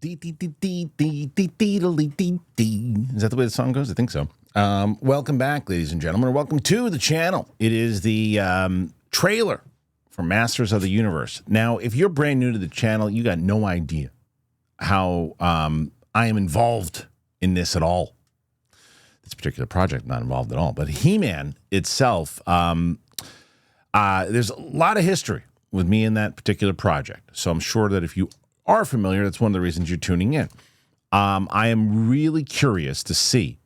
Is that the way the song goes? I think so. Welcome back, ladies and gentlemen, or welcome to the channel. It is the trailer for Masters of the Universe. Now, if you're brand new to the channel, you got no idea how I am involved in this at all. This particular project, not involved at all. But He-Man itself, there's a lot of history with me in that particular project. So I'm sure that if you are familiar, that's one of the reasons you're tuning in. I am really curious to see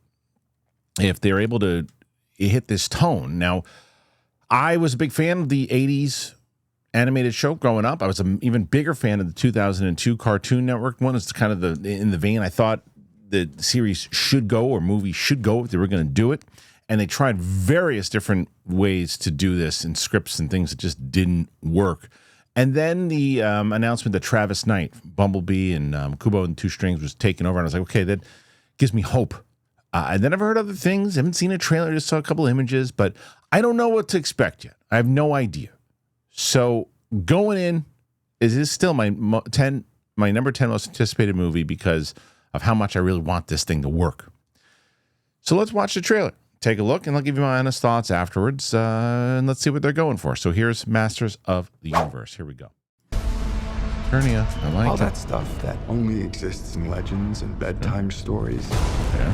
if they're able to hit this tone. Now, I was a big fan of the 80s animated show growing up. I was an even bigger fan of the 2002 Cartoon Network one. It's kind of in the vein I thought the series should go, or movie should go, if they were going to do it. And they tried various different ways to do this in scripts and things that just didn't work. And then the announcement that Travis Knight, Bumblebee, and Kubo and Two Strings was taking over, and I was like, okay, that gives me hope. And then I've heard other things. I haven't seen a trailer, just saw a couple images, but I don't know what to expect yet. I have no idea. So going in, is this still my number 10 most anticipated movie because of how much I really want this thing to work. So let's watch the trailer. Take a look, and I'll give you my honest thoughts afterwards, and let's see what they're going for. So here's Masters of the Universe. Here we go. Eternia, I like all that stuff that only exists in legends and bedtime stories. Yeah.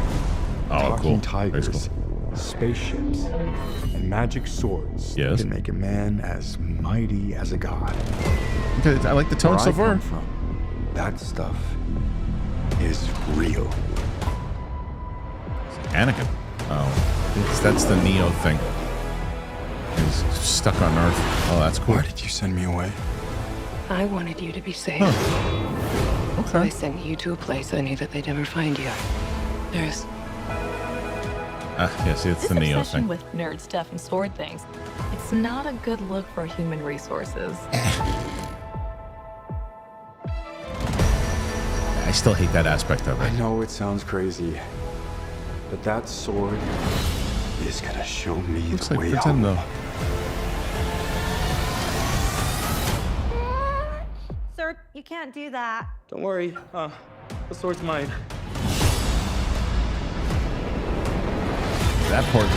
Oh, Talking cool. tigers, spaceships, and magic swords can make a man as mighty as a god. Okay, I like the tone Where so I far. come from, that stuff is real. Anakin. Oh, that's the Neo thing. He's stuck on Earth. Oh, that's cool. Why did you send me away? I wanted you to be safe. Huh. Okay. So I sent you to a place I knew that they'd never find you. There's... Yes, it's the Neo thing. With nerd stuff and sword things, it's not a good look for human resources. I still hate that aspect of it. I know it sounds crazy, but that sword is gonna show me the way home. Though. Sir, you can't do that. Don't worry, the sword's mine.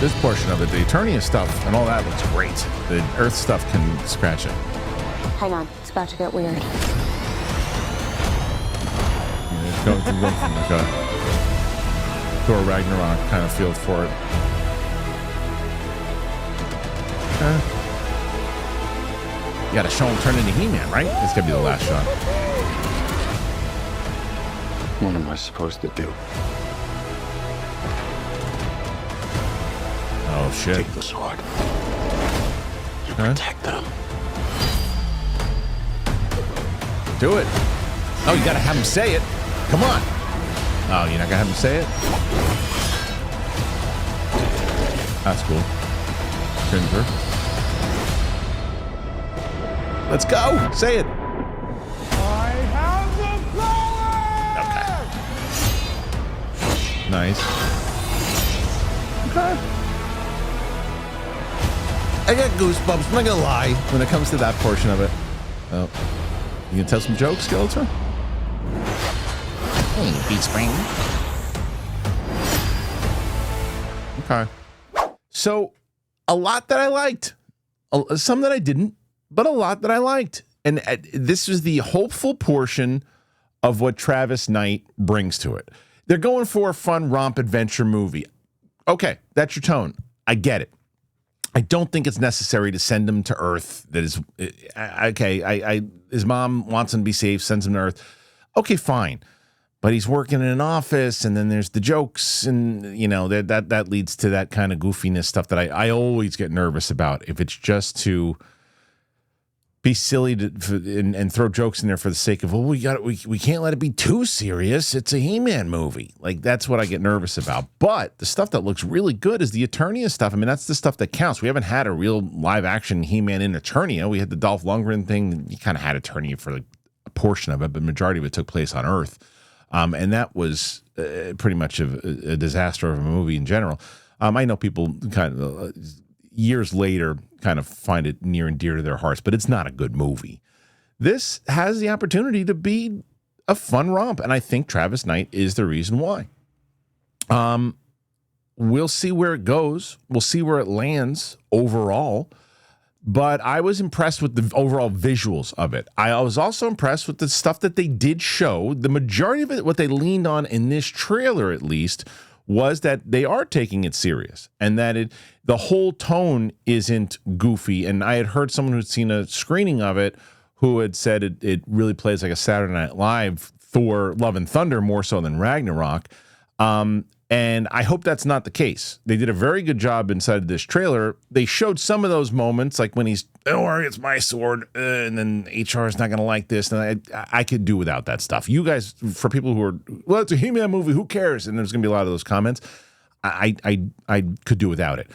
This portion of it, the Eternia stuff and all that looks great. The Earth stuff can scratch it. Hang on, it's about to get weird. It's going from like a Thor Ragnarok kind of feel for it. You gotta show him turn into He-Man, right? It's gonna be the last shot. What am I supposed to do? Oh shit. Take the sword. You protect them. Do it. Oh, you gotta have him say it. Come on. Oh, you're not gonna have him say it? That's cool. Ginger. Let's go. Say it. I have the power! Okay. Nice. Okay. I got goosebumps, I'm not gonna lie, when it comes to that portion of it. Oh. You can tell some jokes, Skeletor? Hey, Beatspring. Okay. So, a lot that I liked. Some that I didn't, but a lot that I liked. And this is the hopeful portion of what Travis Knight brings to it. They're going for a fun romp adventure movie. Okay, that's your tone. I get it. I don't think it's necessary to send him to Earth. That is okay. His mom wants him to be safe, sends him to Earth. Okay, fine. But he's working in an office, and then there's the jokes, and you know that leads to that kind of goofiness stuff that I always get nervous about. If it's just to be silly and throw jokes in there for the sake of, well, we can't let it be too serious. It's a He-Man movie. Like, that's what I get nervous about. But the stuff that looks really good is the Eternia stuff. I mean, that's the stuff that counts. We haven't had a real live-action He-Man in Eternia. We had the Dolph Lundgren thing. You kind of had Eternia for like a portion of it, but the majority of it took place on Earth. And that was pretty much a disaster of a movie in general. I know people kind of years later kind of find it near and dear to their hearts, but it's not a good movie. This has the opportunity to be a fun romp, and I think Travis Knight is the reason why. We'll see where it goes. We'll see where it lands overall. But I was impressed with the overall visuals of it. I was also impressed with the stuff that they did show. The majority of it, what they leaned on in this trailer at least, was that they are taking it serious and that the whole tone isn't goofy. And I had heard someone who'd seen a screening of it who had said it really plays like a Saturday Night Live Thor Love and Thunder more so than Ragnarok. And I hope that's not the case. They did a very good job inside of this trailer. They showed some of those moments, like when he's, don't worry, it's my sword, and then HR is not going to like this. And I could do without that stuff. You guys, for people who are, well, it's a He-Man movie, who cares? And there's going to be a lot of those comments. I could do without it.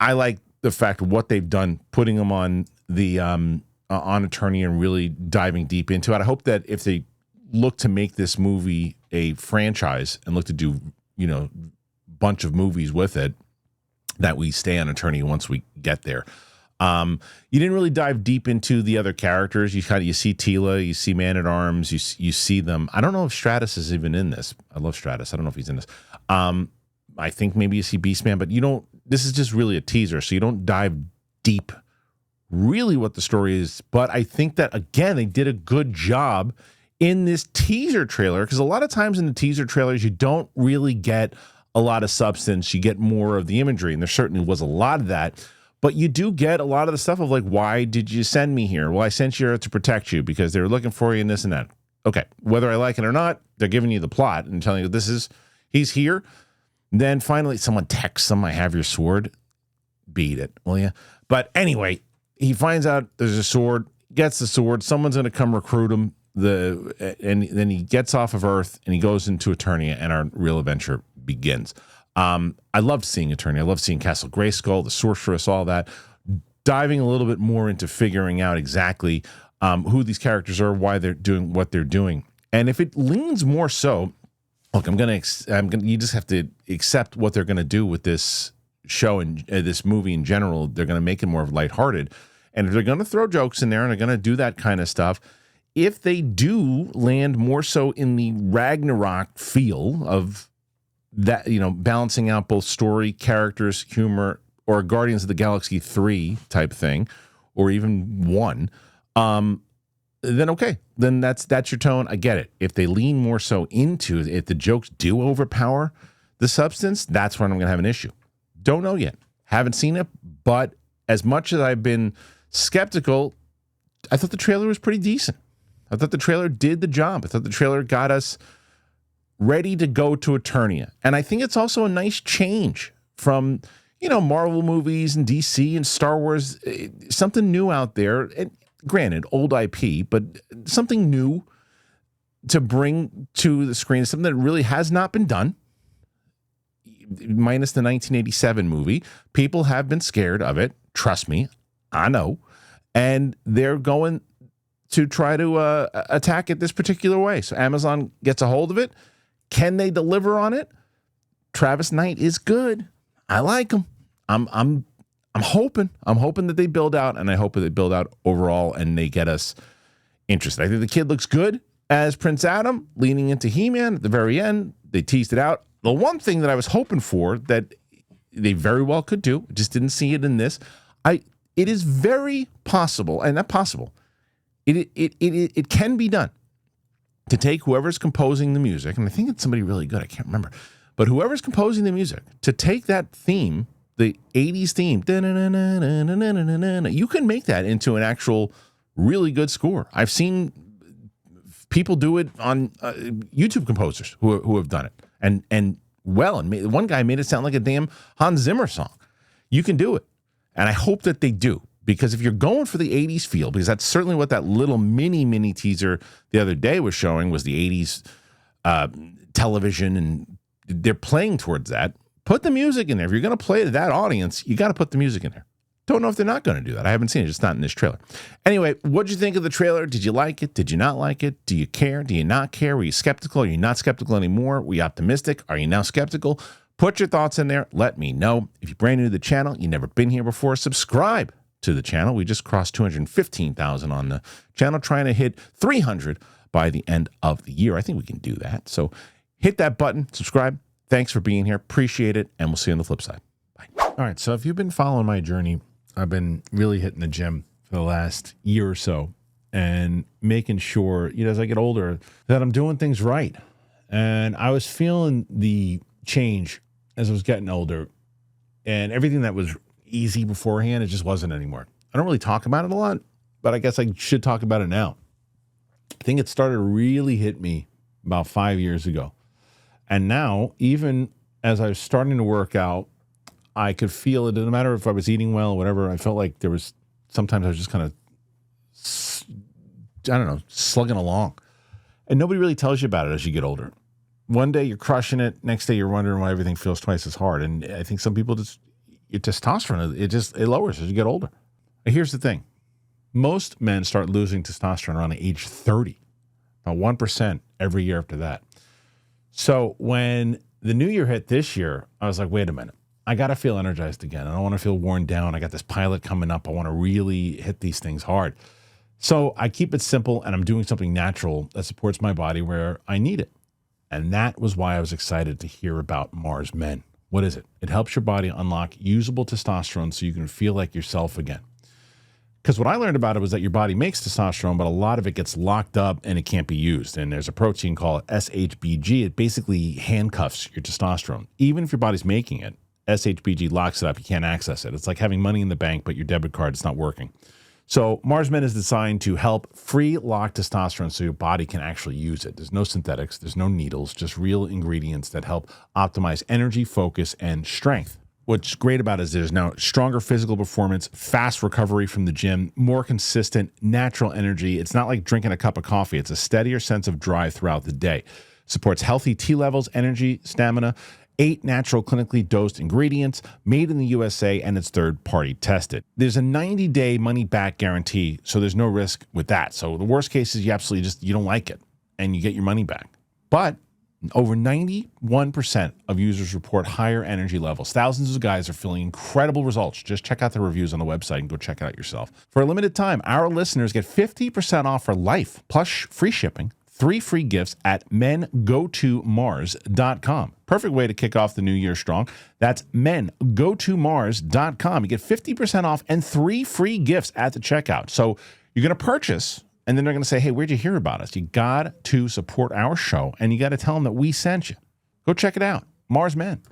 I like the fact of what they've done, putting them on the on Eternia and really diving deep into it. I hope that if they look to make this movie a franchise and look to do, bunch of movies with it, that we stay on Eternia once we get there. You didn't really dive deep into the other characters. You see Tila, you see Man-at-Arms, you see them. I don't know if Stratus is even in this. I love Stratus. I don't know if he's in this. I think maybe you see Beastman, but you don't. This is just really a teaser, so you don't dive deep really what the story is. But I think that, again, they did a good job in this teaser trailer, because a lot of times in the teaser trailers, you don't really get a lot of substance. You get more of the imagery, and there certainly was a lot of that. But you do get a lot of the stuff of like, why did you send me here? Well, I sent you here to protect you because they were looking for you and this and that. Okay, whether I like it or not, they're giving you the plot and telling you he's here. Then finally, someone texts him, I have your sword. Beat it, will you? But anyway, he finds out there's a sword, gets the sword. Someone's going to come recruit him. And then he gets off of Earth and he goes into Eternia, and our real adventure begins. I loved seeing Eternia. I loved seeing Castle Grayskull, the Sorceress, all that. Diving a little bit more into figuring out exactly who these characters are, why they're doing what they're doing. And if it leans more so, look, you just have to accept what they're going to do with this show and this movie in general. They're going to make it more lighthearted. And if they're going to throw jokes in there and they're going to do that kind of stuff, if they do land more so in the Ragnarok feel of that, balancing out both story, characters, humor, or Guardians of the Galaxy 3 type thing, or even 1, then okay. Then that's your tone. I get it. If they lean more so into, if the jokes do overpower the substance, that's when I'm going to have an issue. Don't know yet. Haven't seen it, but as much as I've been skeptical, I thought the trailer was pretty decent. I thought the trailer did the job. I thought the trailer got us ready to go to Eternia. And I think it's also a nice change from, Marvel movies and DC and Star Wars, something new out there. And granted, old IP, but something new to bring to the screen, something that really has not been done. Minus the 1987 movie. People have been scared of it. Trust me, I know. And they're going to try to attack it this particular way. So Amazon gets a hold of it. Can they deliver on it? Travis Knight is good. I like him. I'm hoping. I'm hoping that they build out, and I hope that they build out overall and they get us interested. I think the kid looks good as Prince Adam, leaning into He-Man at the very end. They teased it out. The one thing that I was hoping for that they very well could do, just didn't see it in this. It is very possible, and not possible. It can be done to take whoever's composing the music, and I think it's somebody really good, I can't remember, but whoever's composing the music, to take that theme, the 80s theme, you can make that into an actual really good score. I've seen people do it on YouTube composers who have done it, and one guy made it sound like a damn Hans Zimmer song. You can do it, and I hope that they do. Because if you're going for the 80s feel, because that's certainly what that little mini teaser the other day was showing, was the 80s television, and they're playing towards that. Put the music in there. If you're going to play to that audience, you got to put the music in there. Don't know if they're not going to do that. I haven't seen it. It's not in this trailer. Anyway, what'd you think of the trailer? Did you like it? Did you not like it? Do you care? Do you not care? Were you skeptical? Are you not skeptical anymore? Were you optimistic? Are you now skeptical? Put your thoughts in there. Let me know. If you're brand new to the channel, you've never been here before, subscribe to the channel. We just crossed 215,000 on the channel, trying to hit 300 by the end of the year. I think we can do that. So hit that button, subscribe. Thanks for being here. Appreciate it. And we'll see you on the flip side. Bye. All right. So if you've been following my journey, I've been really hitting the gym for the last year or so and making sure, as I get older, that I'm doing things right. And I was feeling the change as I was getting older, and everything that was easy beforehand, it just wasn't anymore. I don't really talk about it a lot, but I guess I should talk about it now. I think it started to really hit me about 5 years ago. And now, even as I was starting to work out, I could feel it. It didn't matter if I was eating well or whatever. I felt like there was, sometimes I was just kind of, slugging along. And nobody really tells you about it as you get older. One day you're crushing it. Next day you're wondering why everything feels twice as hard. And I think some people your testosterone, it lowers as you get older. And here's the thing. Most men start losing testosterone around age 30. About 1% every year after that. So when the new year hit this year, I was like, wait a minute. I got to feel energized again. I don't want to feel worn down. I got this pilot coming up. I want to really hit these things hard. So I keep it simple, and I'm doing something natural that supports my body where I need it. And that was why I was excited to hear about Mars Men. What is it? It helps your body unlock usable testosterone so you can feel like yourself again. Because what I learned about it was that your body makes testosterone, but a lot of it gets locked up and it can't be used. And there's a protein called SHBG. It basically handcuffs your testosterone. Even if your body's making it, SHBG locks it up. You can't access it. It's like having money in the bank, but your debit card is not working. So Mars Men is designed to help free lock testosterone so your body can actually use it. There's no synthetics, there's no needles, just real ingredients that help optimize energy, focus, and strength. What's great about it is there's now stronger physical performance, fast recovery from the gym, more consistent, natural energy. It's not like drinking a cup of coffee. It's a steadier sense of drive throughout the day. Supports healthy T levels, energy, stamina. 8 natural clinically dosed ingredients, made in the USA, and it's third-party tested. There's a 90-day money-back guarantee, so there's no risk with that. So the worst case is you don't like it, and you get your money back. But over 91% of users report higher energy levels. Thousands of guys are feeling incredible results. Just check out the reviews on the website and go check it out yourself. For a limited time, our listeners get 50% off for life, plus free shipping, 3 free gifts at mengotomars.com. Perfect way to kick off the new year strong. That's mengotomars.com. You get 50% off and 3 free gifts at the checkout. So you're going to purchase, and then they're going to say, hey, where'd you hear about us? You got to support our show, and you got to tell them that we sent you. Go check it out. Mars Men.